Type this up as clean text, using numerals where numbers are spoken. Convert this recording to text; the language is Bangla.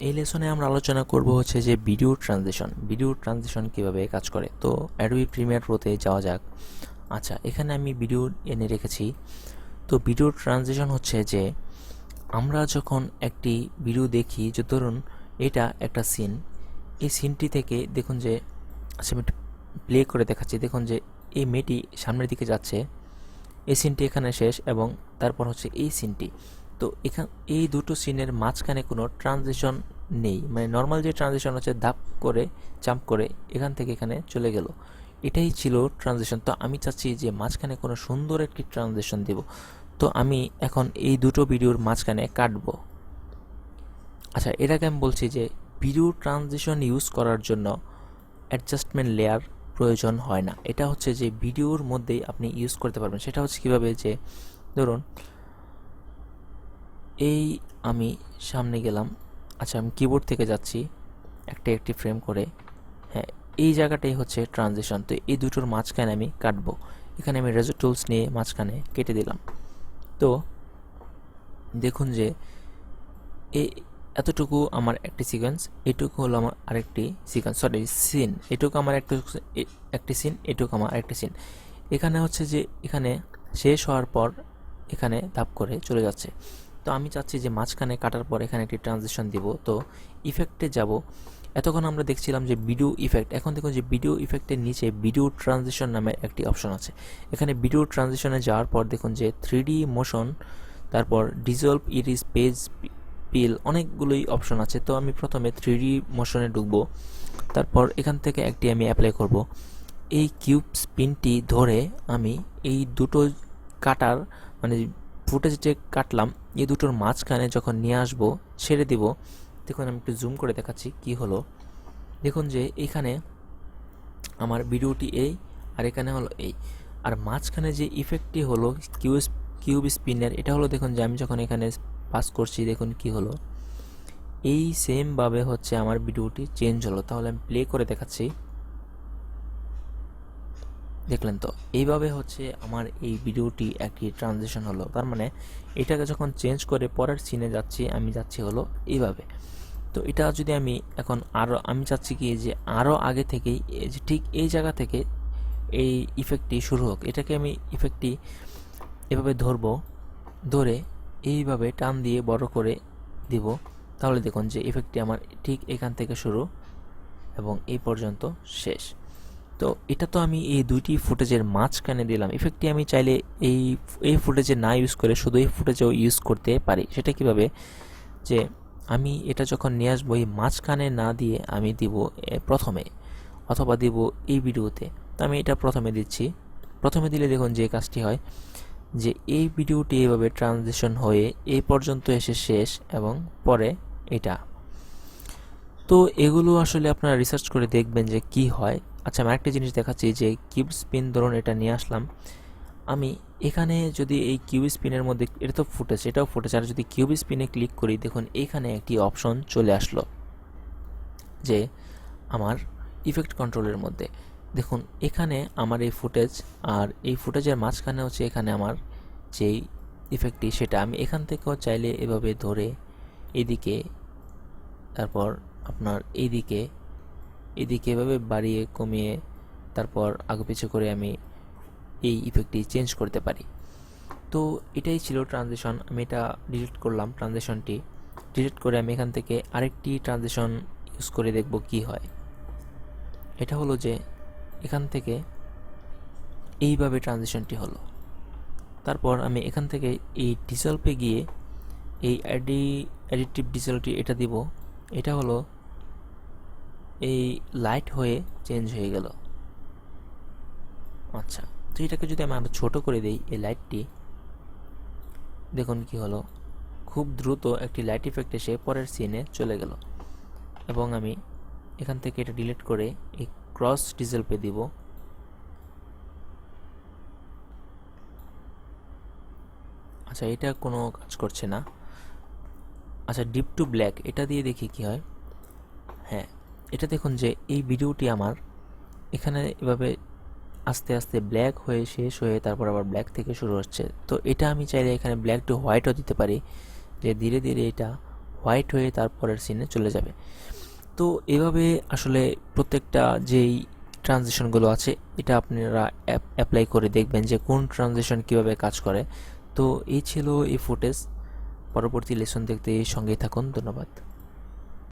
এই লেসনে আমরা আলোচনা করব হচ্ছে যে ভিডিও ট্রানজিশন কিভাবে কাজ করে। তো অ্যাডোবি প্রিমিয়ার প্রোতে যাওয়া যাক। আচ্ছা, এখানে আমি ভিডিও এনে রেখেছি। তো ভিডিও ট্রানজিশন হচ্ছে যে আমরা যখন একটি ভিডিও দেখি, যে ধরুন এটা একটা সিন, এই সিনটি থেকে দেখুন যে, আচ্ছা আমি প্লে করে দেখাচ্ছি। দেখুন যে এই মেয়েটি সামনের দিকে যাচ্ছে, এই সিনটি এখানে শেষ এবং তারপর হচ্ছে এই সিনটি। তো এই দুটো সিনের মাঝখানে কোনো ট্রানজিশন নেই, মানে নর্মাল যে ট্রানজিশন হচ্ছে ধাপ করে জাম্প করে এখান থেকে এখানে চলে গেল, এটাই ছিল ট্রানজিশন। তো আমি চাচ্ছি যে মাঝখানে কোনো সুন্দর একটি ট্রানজিশন দেব। তো আমি এখন এই দুটো ভিডিওর মাঝখানে কাটবো। আচ্ছা, এর আগে আমি বলছি যে ভিডিও ট্রানজিশন ইউজ করার জন্য অ্যাডজাস্টমেন্ট লেয়ার প্রয়োজন হয় না। এটা হচ্ছে যে ভিডিওর মধ্যেই আপনি ইউজ করতে পারবেন। সেটা হচ্ছে কীভাবে, যে ধরুন এই আমি সামনে গেলাম। আচ্ছা, আমি কিবোর্ড থেকে যাচ্ছি একটি ফ্রেম করে। হ্যাঁ, এই জায়গাটাই হচ্ছে ট্রানজিশন। তো এই দুটোর মাঝখানে আমি কাটবো। এখানে আমি রেজর টুলস নিয়ে মাঝখানে কেটে দিলাম। তো দেখুন যে এই এতটুকু আমার একটি সিকোয়েন্স, এটুকু হলো আমার আরেকটি সিকোয়েন্স, সরি সিন। এটুকু আমার একটি সিন, এটুকু আমার আরেকটি সিন। এখানে হচ্ছে যে এখানে শেষ হওয়ার পর এখানে ধাপ করে চলে যাচ্ছে। তো আমি চাচ্ছি যে মাঝখানে কাটার পর এখানে একটি ট্রানজিশন দিব। তো ইফেক্টে যাব। এতক্ষণ আমরা দেখছিলাম যে ভিডিও ইফেক্ট, এখন দেখুন যে ভিডিও ইফেক্টের নিচে ভিডিও ট্রানজিশন নামে একটি অপশন আছে। এখানে ভিডিও ট্রানজিশনে যাওয়ার পর দেখুন যে 3D মোশন, তারপর ডিজলভ, ইরিস, পেজ পিল, অনেকগুলোই অপশন আছে। তো আমি প্রথমে 3D মোশনে ঢুকবো। তারপর এখান থেকে একটি আমি অ্যাপ্লাই করব। এই কিউব স্পিনটি ধরে আমি এই দুটো কাটার, মানে ফুটেজ যে কাটলাম, এই দুটোর মাঝখানে যখন নিয়ে আসবো, ছেড়ে দিব। দেখুন আমি একটু জুম করে দেখাচ্ছি কি হলো। দেখুন যে এখানে আমার ভিডিওটি এই, আর এখানে হলো এই, আর মাঝখানে যে ইফেক্টটি হলো কিউব স্পিনের, এটা হলো দেখুন যে আমি যখন এখানে পাস করছি, দেখুন কি হলো। এই সেমভাবে হচ্ছে আমার ভিডিওটি চেঞ্জ হলো। তাহলে আমি প্লে করে দেখাচ্ছি। দেখলেন তো, এইভাবে হচ্ছে আমার এই ভিডিওটি একটি ট্রানজিশন হলো। তার মানে এটাকে যখন চেঞ্জ করে পরের সিনে যাচ্ছি, আমি যাচ্ছি হলো এইভাবে। তো এটা যদি আমি এখন আমি চাচ্ছি কি যে আরও আগে থেকেই, যে ঠিক এই জায়গা থেকে এই ইফেক্টটি শুরু হোক। এটাকে আমি ইফেক্টটি এভাবে ধরবো, ধরে এইভাবে টান দিয়ে বড় করে দিব। তাহলে দেখুন যে ইফেক্টটি আমার ঠিক এখান থেকে শুরু এবং এই পর্যন্ত শেষ। তো এটা তো আমি এই দুইটি ফুটেজের মাঝখানে দিলাম। ইফেক্টটি আমি চাইলে এই এই ফুটেজে না ইউজ করে শুধু এই ফুটেজেও ইউজ করতে পারি। সেটা কিভাবে, যে আমি এটা যখন নিয়ে আসবো, এই মাঝখানে না দিয়ে আমি দিব প্রথমে, অথবা দিব এই ভিডিওতে। তো আমি এটা প্রথমে দিচ্ছি। প্রথমে দিলে দেখুন যে কাজটি হয়, যে এই ভিডিওটি এভাবে ট্রানজিশন হয়ে এই পর্যন্ত এসে শেষ এবং পরে এটা। তো এগুলো আসলে আপনারা রিসার্চ করে দেখবেন যে কি হয়। আচ্ছা, আমি আরেকটা জিনিস দেখাচ্ছি, যে কিউব স্পিন ধরুন এটা নিয়ে আসলাম আমি। এখানে যদি এই কিউব স্পিনের মধ্যে, এটা তো ফুটেজ, এটাও ফুটেজ, আর যদি কিউব স্পিনে ক্লিক করি, দেখুন এখানে একটি অপশন চলে আসলো যে আমার ইফেক্ট কন্ট্রোলের মধ্যে। দেখুন এখানে আমার এই ফুটেজ, আর এই ফুটেজের মাঝখানে হচ্ছে এখানে আমার যেই ইফেক্টটি, সেটা আমি এখান থেকেও চাইলে এভাবে ধরে এদিকে, তারপর আপনার এইদিকে, এদিকে এভাবে বাড়িয়ে কমিয়ে, তারপর আগে পিছু করে আমি এই ইফেক্টটি চেঞ্জ করতে পারি। তো এটাই ছিল ট্রানজিশন। আমি এটা ডিলিট করলাম, ট্রানজিশনটি ডিলিট করে আমি এখান থেকে আরেকটি ট্রানজিশন ইউজ করে দেখব কি হয়। এটা হলো যে এখান থেকে এইভাবে ট্রানজিশনটি হলো। তারপর আমি এখান থেকে এই ডিসলভে গিয়ে এই অ্যাডিটিভ ডিসলভটি এটা দিব। এটা হলো এই লাইট হয়ে চেঞ্জ হয়ে গেল। আচ্ছা, তো এটাকে যদি আমি আরো ছোট করে দিই, এই লাইটটি, দেখুন কি হলো, খুব দ্রুত একটি লাইট ইফেক্ট এসে পরের সিনে চলে গেল। এবং আমি এখান থেকে এটা ডিলিট করে এই ক্রস ডিসলভে দিব। আচ্ছা, এটা কোনো কাজ করছে না। আচ্ছা, ডিপ টু ব্ল্যাক এটা দিয়ে দেখি কি হয়। হ্যাঁ, এটা দেখুন যে এই ভিডিওটি আমার এখানে এভাবে আস্তে আস্তে ব্ল্যাক হয়ে শেষ হয়ে তারপর আবার ব্ল্যাক থেকে শুরু হচ্ছে। তো এটা আমি চাইলে এখানে ব্ল্যাক টু হোয়াইটও দিতে পারি, যে ধীরে ধীরে এটা হোয়াইট হয়ে তারপরের সিনে চলে যাবে। তো এভাবে আসলে প্রত্যেকটা যেই ট্রানজিশনগুলো আছে এটা আপনারা অ্যাপ্লাই করে দেখবেন যে কোন ট্রানজিশন কিভাবে কাজ করে। তো এই ছিল এই ফুটেজ। পরবর্তী লেসন দেখতে সঙ্গেই থাকুন। ধন্যবাদ।